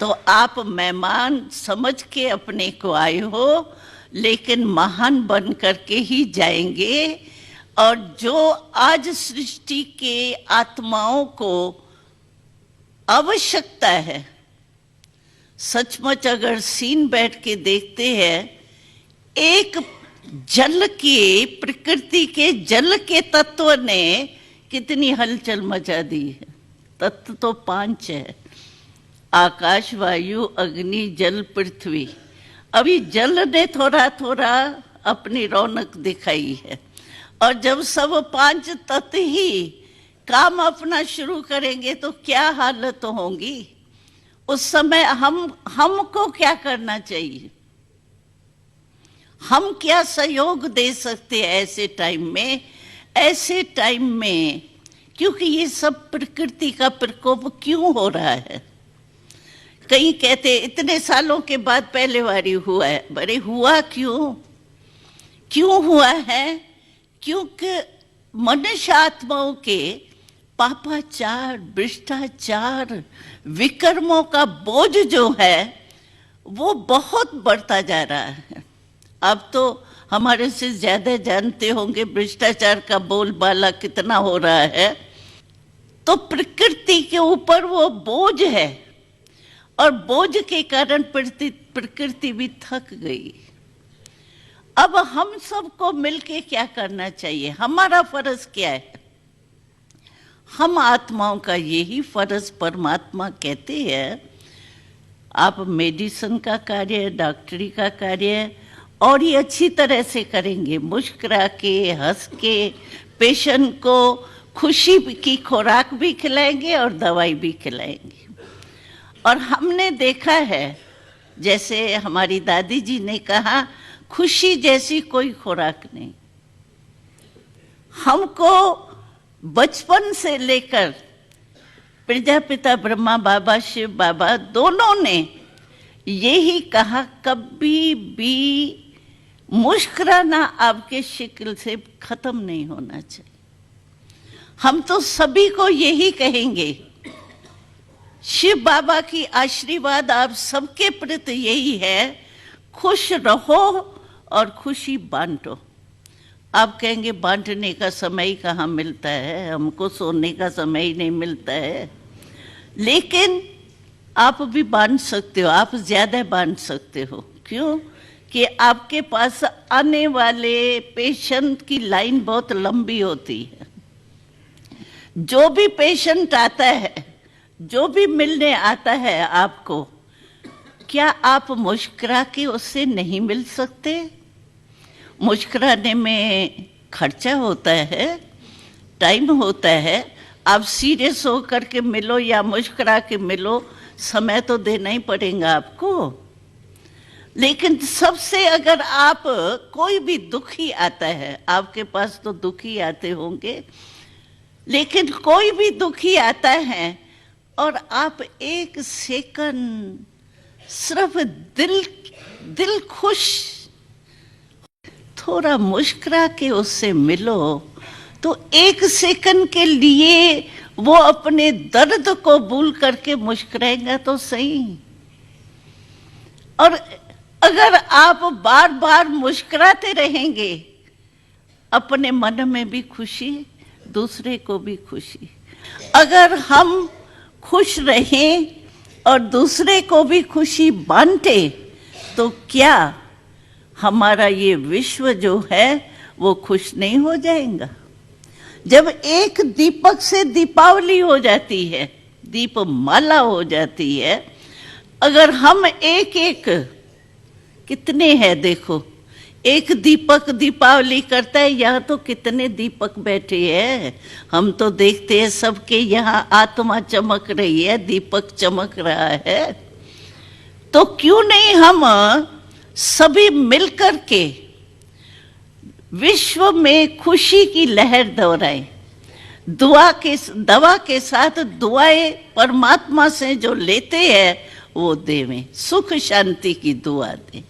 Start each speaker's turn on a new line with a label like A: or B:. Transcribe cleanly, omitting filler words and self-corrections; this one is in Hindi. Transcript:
A: तो आप मेहमान समझ के अपने को आए हो, लेकिन महान बन करके ही जाएंगे। और जो आज सृष्टि के आत्माओं को आवश्यकता है, सचमुच अगर सीन बैठ के देखते हैं, एक जल के, प्रकृति के जल के तत्व ने कितनी हलचल मचा दी है। तत्व तो 5 है, आकाश, वायु, अग्नि, जल, पृथ्वी। अभी जल ने थोड़ा थोड़ा अपनी रौनक दिखाई है, और जब सब 5 तत्व ही काम अपना शुरू करेंगे तो क्या हालत होंगी। उस समय हमको क्या करना चाहिए, हम क्या सहयोग दे सकते हैं ऐसे टाइम में, क्योंकि ये सब प्रकृति का प्रकोप क्यों हो रहा है। कई कहते इतने सालों के बाद पहले बारी हुआ है। बड़े हुआ क्यों हुआ है? क्योंकि मनुष्य आत्माओं के पापाचार, भ्रष्टाचार, विकर्मों का बोझ जो है वो बहुत बढ़ता जा रहा है। अब तो हमारे से ज्यादा जानते होंगे भ्रष्टाचार का बोलबाला कितना हो रहा है। तो प्रकृति के ऊपर वो बोझ है, और बोझ के कारण प्रकृति भी थक गई। अब हम सबको मिलके क्या करना चाहिए, हमारा फर्ज क्या है? हम आत्माओं का यही फर्ज परमात्मा कहते हैं, आप मेडिसिन का कार्य, डॉक्टरी का कार्य और ये अच्छी तरह से करेंगे, मुस्कुरा के, हंस के, पेशेंट को खुशी की खुराक भी खिलाएंगे और दवाई भी खिलाएंगे। और हमने देखा है, जैसे हमारी दादी जी ने कहा, खुशी जैसी कोई खुराक नहीं। हमको बचपन से लेकर प्रजापिता ब्रह्मा बाबा, शिव बाबा दोनों ने यही कहा, कभी भी मुस्कुराना आपके शक्ल से खत्म नहीं होना चाहिए। हम तो सभी को यही कहेंगे। शिव बाबा की आशीर्वाद आप सबके प्रति यही है, खुश रहो और खुशी बांटो। आप कहेंगे बांटने का समय ही कहाँ मिलता है, हमको सोने का समय ही नहीं मिलता है। लेकिन आप भी बांट सकते हो, आप ज्यादा बांट सकते हो। क्यों? कि आपके पास आने वाले पेशेंट की लाइन बहुत लंबी होती है। जो भी पेशेंट आता है, जो भी मिलने आता है आपको, क्या आप मुस्कुरा के उससे नहीं मिल सकते? मुस्कुराने में खर्चा होता है, टाइम होता है। आप सीरियस होकर के मिलो या मुस्कुरा के मिलो, समय तो देना ही पड़ेगा आपको। लेकिन सबसे, अगर आप, कोई भी दुखी आता है, आपके पास तो दुखी आते होंगे, लेकिन कोई भी दुखी आता है और आप एक सेकंड सिर्फ दिल खुश थोड़ा मुस्कुरा के उससे मिलो, तो एक सेकंड के लिए वो अपने दर्द को भूल करके मुस्कुराएगा तो सही। और अगर आप बार बार मुस्कुराते रहेंगे, अपने मन में भी खुशी, दूसरे को भी खुशी। अगर हम खुश रहें और दूसरे को भी खुशी बांटे, तो क्या हमारा ये विश्व जो है वो खुश नहीं हो जाएगा? जब एक दीपक से दीपावली हो जाती है, दीपमाला हो जाती है, अगर हम एक एक, कितने हैं देखो, एक दीपक दीपावली करता है, यहाँ तो कितने दीपक बैठे हैं। हम तो देखते हैं सबके यहाँ आत्मा चमक रही है, दीपक चमक रहा है। तो क्यों नहीं हम सभी मिलकर के विश्व में खुशी की लहर दोहराएं? दवा के साथ दुआएं परमात्मा से जो लेते हैं वो देवें, सुख शांति की दुआ दें।